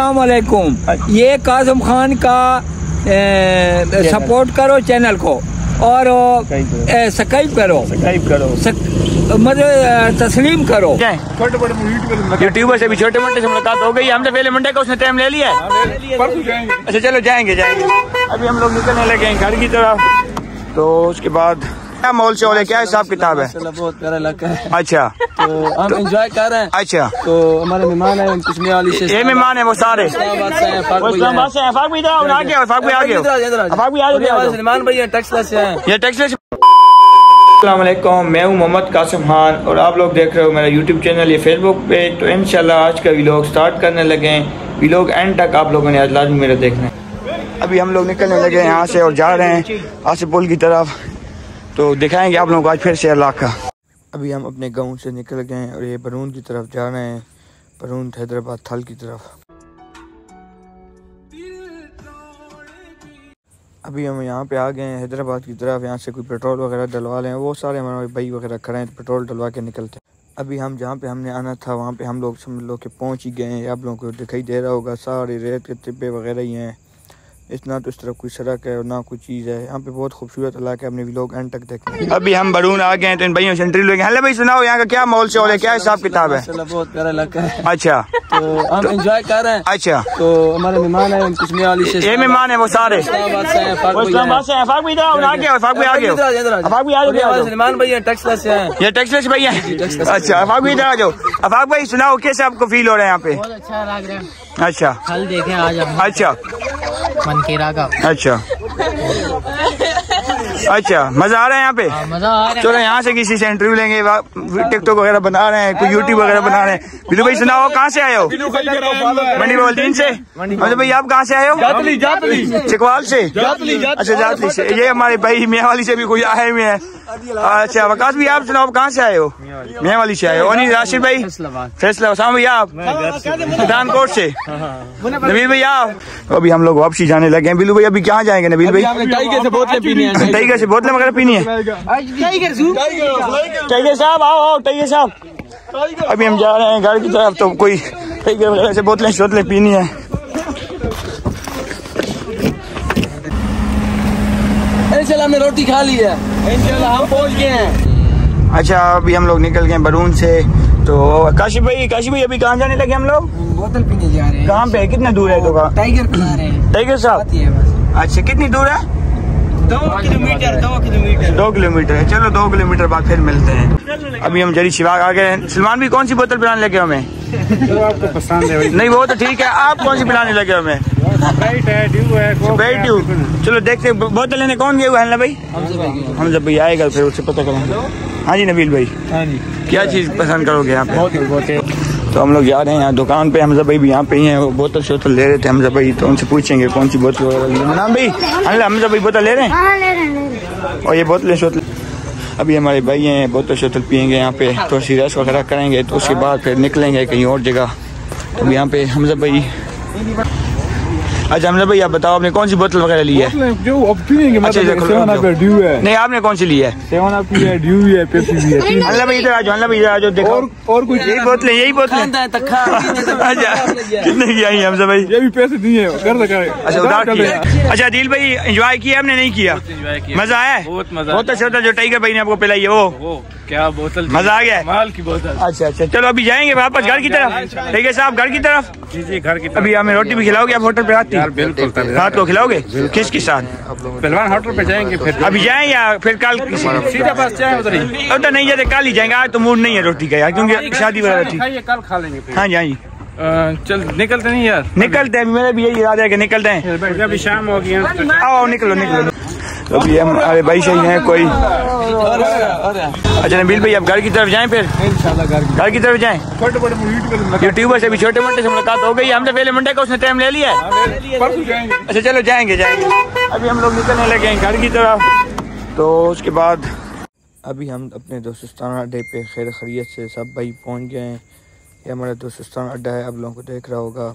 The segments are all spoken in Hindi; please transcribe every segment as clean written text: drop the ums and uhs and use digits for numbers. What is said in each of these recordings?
अस्सलाम वालेकुम। ये काज़म खान का सपोर्ट करो चैनल को और सब्सक्राइब करो मतलब तस्लीम करो। छोटे बड़े यूट्यूबर से भी छोटे मोटे से मुलाकात हो गई। हमने पहले मंडे का उसने टाइम ले लिया है। अच्छा चलो जाएंगे। अभी हम लोग निकलने लगे हैं घर की तरफ। तो उसके बाद क्या मॉल से वाले क्या हिसाब किताब है? बहुत प्यारा इलाका है। अच्छा तो हम एंजॉय कर रहे हैं। अच्छा तो हमारे मेहमान है कुश्मी वाली से। ये मेहमान है वो सारे मेहमान भाई टेक्सलेस है। ये टेक्सलेस। अस्सलाम वालेकुम, मैं हूँ मोहम्मद कासिम खान और आप लोग देख रहे हो मेरा यूट्यूब चैनल ये फेसबुक पे। तो इंशाल्लाह आज का व्लॉग स्टार्ट करने लगे हैं। व्लॉग एंड तक आप लोगों ने आज लाजमी मेरा देखना है। अभी हम लोग निकलने लगे हैं यहाँ से और जा रहे हैं आसिफ पुल की तरफ। तो दिखाएंगे आप लोगों को आज फिर से इलाका। अभी हम अपने गाँव से निकल गए हैं और ये बरून की तरफ जा रहे हैं, बरून हैदराबाद थल की तरफ। अभी हम यहाँ पे आ गए हैं हैदराबाद की तरफ। यहाँ से कोई पेट्रोल वगैरह डलवा लें, वो सारे हमारे भाई वगैरह खड़े हैं, पेट्रोल डलवा के निकलते हैं। अभी हम जहाँ पे हमने आना था वहाँ पे हम लोग समझ लो कि पहुँच ही गए हैं। आप लोगों को दिखाई दे रहा होगा सारे रेत के टिब्बे वगैरह ही हैं। इतना तो इस तरफ कोई सड़क है और ना कोई चीज़ है। यहाँ पे बहुत खूबसूरत इलाका है, अपने व्लॉग एंड तक देखें। अभी हम बरून आ गए हैं तो इन भाइयों से इंटरव्यू लेंगे। हेलो भाई सुनाओ यहाँ का क्या मॉल से है, क्या हिसाब किताब है? बहुत प्यारा इलाका है। अच्छा तो हम एंजॉय कर रहे हैं। अच्छा तो हमारे मेहमान है कुश्मी वाली से। ये मेहमान है वो सारे मेहमान भाई टेक्सलेस है। ये टेक्सलेस भाई है। अच्छा अफाक भाई इधर आ जाओ। अफाक भाई सुनाओ कैसे आपको फील हो रहा है यहाँ पे? बहुत अच्छा लग रहा है। अच्छा कल देखे आज हम। अच्छा मनकेरा का। अच्छा अच्छा मजा आ रहा है यहाँ पे? मजा आ रहा है। चलो यहाँ से किसी से इंटरव्यू लेंगे। टिकटॉक वगैरह बना रहे हैं, कोई यूट्यूब वगैरह बना रहे हैं। बिल्लू भाई सुनाओ कहाँ से आए हो? मंडी बवलदीन से। मतलब भाई आप कहाँ से आए हो? चिकवाल से। अच्छा जातली से। ये हमारे भाई मियाँवाली से भी कोई आए हुए हैं। अच्छा वकास भी आप सुनाओ कहाँ से आए हो? मियाँवाली से आए हो। और राशिद भाई फैसला भैया आप पठानकोट से। नबील भैया अभी हम लोग वापसी जाने लगे हैं। बिल्लू भाई अभी कहाँ जाएंगे नबील भाई? टाइगर से बोतलें पीनी है। टाइगर से बोतलें वगैरह पीनी है। टाइगर साहब आओ टाइगर साहब। अभी हम जा रहे हैं घर की तरफ। तो कोई टाइगर वगैरह से बोतलें पीनी है। इंशाल्लाह हमने रोटी खा ली है। इंशाल्लाह हम पहुंच गए हैं। अच्छा अभी हम लोग निकल गए बरून से। तो काशिफ भाई अभी कहाँ जाने लगे हम लोग? बोतल पीने जा रहे हैं। कहाँ पे? कितना दूर है? तो टाइगर पिला रहे हैं। टाइगर साहब अच्छा कितनी दूर है? 2 किलोमीटर है। चलो 2 किलोमीटर बाद फिर मिलते हैं। अभी हम जरी शिवाग आ गए हैं। सलमान भी कौन सी बोतल पिलाने लगे हमें? जो आपको पसंद है। नहीं वो तो ठीक है, आप कौन सी पिलाने लगे हमें? ड्यू। चलो देखते बोतल लेने कौन गया हुआ है भाई? हमजा भाई आएगा फिर उससे पता करेंगे। हाँ जी नबील भाई। हाँ जी क्या चीज़ पसंद करोगे यहाँ पे? तो हम लोग जा रहे हैं यहाँ दुकान पे। हमजा भाई भी यहाँ पे ही हैं। वो बोतल शोतल ले रहे थे हमजा भाई, तो उनसे पूछेंगे कौन सी बोतल नाम भाई। हमजा भाई बोतल ले रहे हैं और ये बोतलें शोतल। अभी हमारे भाई हैं बोतल शोतल पियेंगे यहाँ पे, तो रेस्ट वगैरह करेंगे। तो उसके बाद फिर निकलेंगे कहीं और जगह। तो यहाँ पे हमजा भाई। अच्छा हमजा भाई आप बताओ आपने कौन सी बोतल वगैरह ली है? जो अब पिएंगे मतलब ड्यू है। नहीं आपने कौन सी ली है? 7 अप है, ड्यू है, पेप्सी भी है। अल्लाह भाई इधर आ जाओ देखो। और कुछ यही बोतलें अच्छा कितने की आई हमजा भाई? ये भी पैसे दिए अच्छा उधार किया। अच्छा दिल भाई एंजॉय किया हमने? नहीं किया? मजा आया? बहुत मजा। बहुत अच्छा जो टाइगर भाई ने आपको पिलाई है वो क्या बोतल? मजा आ गया? माल की बोतल। अच्छा चलो अभी जाएंगे वापस घर की तरफ। ठीक है साहब घर की तरफ। जी घर की तरफ। अभी हमें रोटी भी खिलाओगे आप होटल पे आती? बिल्कुल रात को खिलाओगे? किसके साथ? पहलवान होटल पे जाएंगे। फिर अभी जाएं या फिर कल? सीधा बस जाए उधर ही। उधर नहीं जाते कल ही जाएंगे। आज तो मूड नहीं है रोटी का यार, क्योंकि शादी वगैरह थी। कल खा लेंगे। हाँ जी चल निकलते नहीं यार? निकलते हैं, मेरा भी यही इरादा है कि निकलते हैं। अभी शाम हो गई। आओ निकलो। तो अभी हमारे भाई से हैं कोई। अच्छा नबील भाई आप घर की तरफ जाएं, फिर घर की तरफ जाएं। छोटे बड़े यूट्यूबर से भी छोटे मोटे से मुलाकात हो गई। हमने पहले मंडे का उसने टाइम ले लिया है। अच्छा चलो जाएंगे। अभी हम लोग निकलने लगे हैं घर की तरफ। तो उसके बाद अभी हम अपने दोस्ताना अड्डे पे खैर खैरियत से सब भाई पहुंच गए हैं। ये हमारा दोस्ताना अड्डा है, आप लोगों को देख रहा होगा।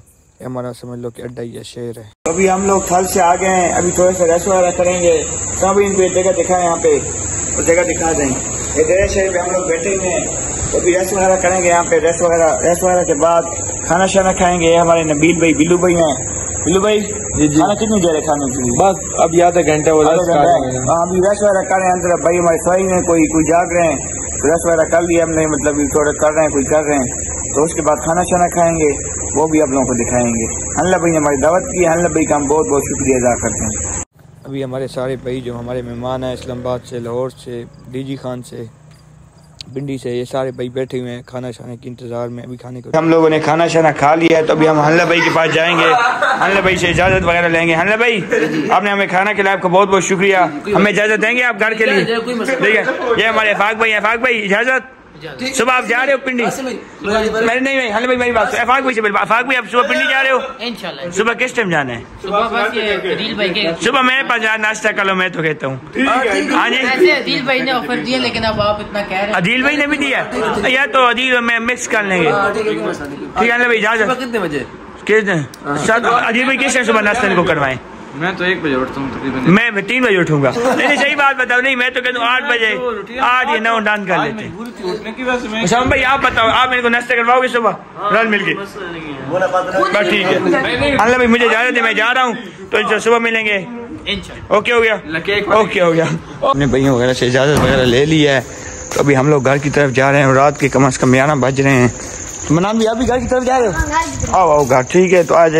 ये हमारा समझ लो कि अड्डा या शहर है। अभी हम लोग थल से आ गए हैं। अभी थोड़ा सा रेस्ट वगैरह करेंगे। तो अभी इनको एक जगह दिखाएं, यहाँ पे और जगह दिखा दें। ये शहर पे हम लोग बैठे हुए हैं। तो अभी रेस्ट वगैरह करेंगे यहाँ पे। रेस्ट वगैरह के बाद खाना शाना खाएंगे। हमारे नबील भाई, बिल्लू भाई हैं। बिल्लू भाई खाना कितनी देर है खाने के लिए? बस अब आधा घंटा हो अभी रस वगैरह कर रहे हैं अंदर। भाई हमारे सही में कोई जाग रहे हैं, रस वगैरह कर लिया हमने, मतलब थोड़ा कर रहे हैं, कोई कर रहे हैं। तो उसके बाद खाना शाना खाएंगे, वो भी आप लोगों को दिखाएंगे। हल्ला भाई ने हमारी दावत की, हल्ला भाई का हम बहुत बहुत शुक्रिया अदा करते हैं। अभी हमारे सारे भाई जो हमारे मेहमान हैं इस्लामाबाद से, लाहौर से, डीजी खान से, पिंडी से, ये सारे भाई बैठे हुए हैं खाना शाने के इंतजार में। अभी खाने को हम लोगों ने खाना शाना खा लिया है, तो अभी हम हल्ला भाई के पास जाएंगे, हल्ला भाई से इजाजत वगैरह लेंगे। हल्ला भाई आपने हमें खाना खिलाया, आपको बहुत बहुत शुक्रिया। हमें इजाजत देंगे आप घर के लिए? ठीक है। ये हमारे अफाक भाई, अफाक भाई इजाजत। सुबह आप जा रहे हो पिंडी? नहीं हल्ला भाई मेरी बात, अफाक भाई से बोल, अफाक भाई आप सुबह पिंडी जा रहे हो? इंशाल्लाह। सुबह किस टाइम जाना है? सुबह मेरे पास नाश्ता कर लो, मैं तो कहता हूँ। हाँ जी अदील भाई ने ऑफर दिया, लेकिन अब आप इतना कह रहे हैं। अदील भाई ने भी दिया या तो अदील में मिक्स कर लेंगे। ठीक है भाई इजाजत। कितने बजे? किस दिन? अदील भाई किस टाइम सुबह नाश्ता को करवाएं? मैं तो 1 बजे उठता हूँ तकरीबन। मैं 3 बजे उठूंगा। नहीं सही बात बताओ। नहीं मैं तो कहता हूँ 8 बजे, 8 या 9 डन कर लेते हैं। शाम भाई आप बताओ, आप मेरे को नाश्ता करवाओगे सुबह रल मिलके? बस ठीक है। अल्लाह भाई मुझे इजाजत है, मैं जा रहा हूँ, तो सुबह मिलेंगे। ओके हो गया? ओके हो गया। अपने भाइयों वगैरह से इजाजत वगैरह ले ली है, तो अभी हम लोग घर की तरफ जा रहे हैं। रात के कम से कम 11 बज रहे हैं। मनान भी आप भी घर की तरफ जा रहे हो? आओ घर। ठीक है, तो आज